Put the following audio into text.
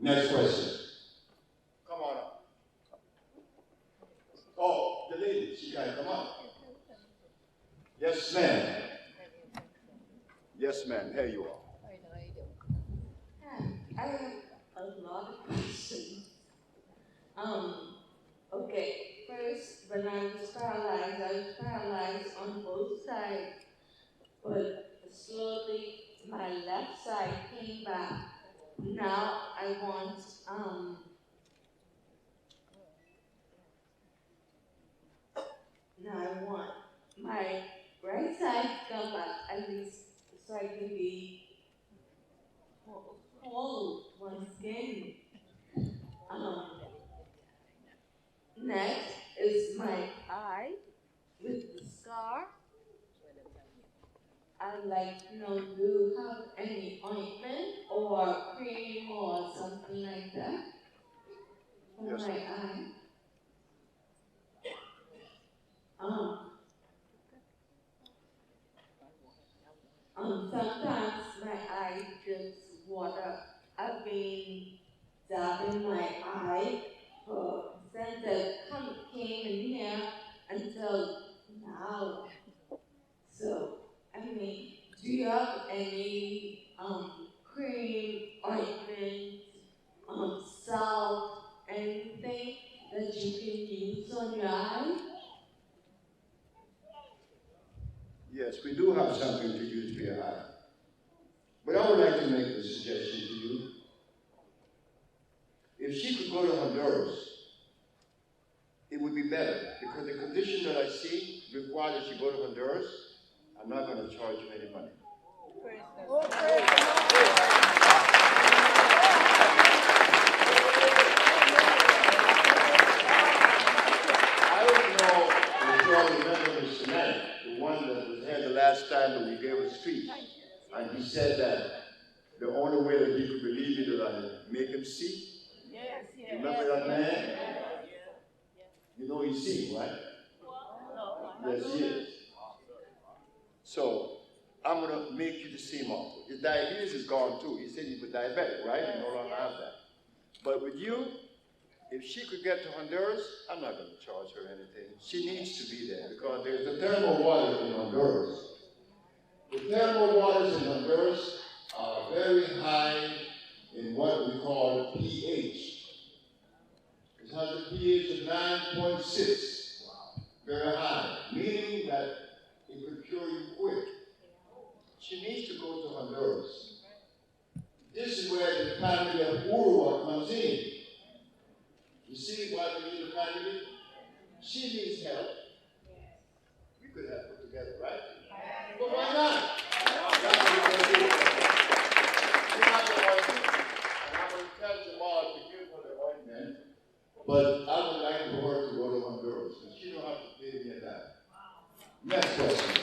Next question. Come on up. Oh, the lady, she can't come up. Yes, ma'am. Yes, ma'am. Here you are. I have a lot of questions. Okay, first, when I was paralyzed on both sides, but slowly my left side came back. Now I want my right side to come back at least so I can be whole once again. Next is my eye with the scar. I'd like to know, do you have any ointment or cream or something like that for Yes. my eye? Sometimes my eye drips water. I've been dabbing my eye since I came in here until now. So, do you have any cream, ointment, salt, anything that you can use on your eye? Yes, we do have something to use for your eye. But I would like to make a suggestion to you. If she could go to Honduras, it would be better, because the condition that I see requires that she go to Honduras. I'm not going to charge you any money. I don't know if you all remember Mr. Knight, the one that was here the last time that we gave a speech. And he said that the only way that he could believe it is that I make him see. Yes. Remember that man? You know he's seeing, right? Yes, he is. So, I'm going to make you to see him also. His diabetes is gone too. He said he was diabetic, right? He no longer has that. But with you, if she could get to Honduras, I'm not going to charge her anything. She needs to be there because there's the thermal water in Honduras. The thermal waters in Honduras are very high in what we call pH. It has a pH of 9.6, very high, meaning that it could cure you quick. She needs to go to Honduras. This is where the family of Urua comes in. You see why we need a family? She needs help. We could have put together, right? But why not? That's what we're going to do. We're not going to and I'm going to tell Jamal to give her the ointment, but I would like for her to go to Honduras, and she don't have to pay me a dime. Next question.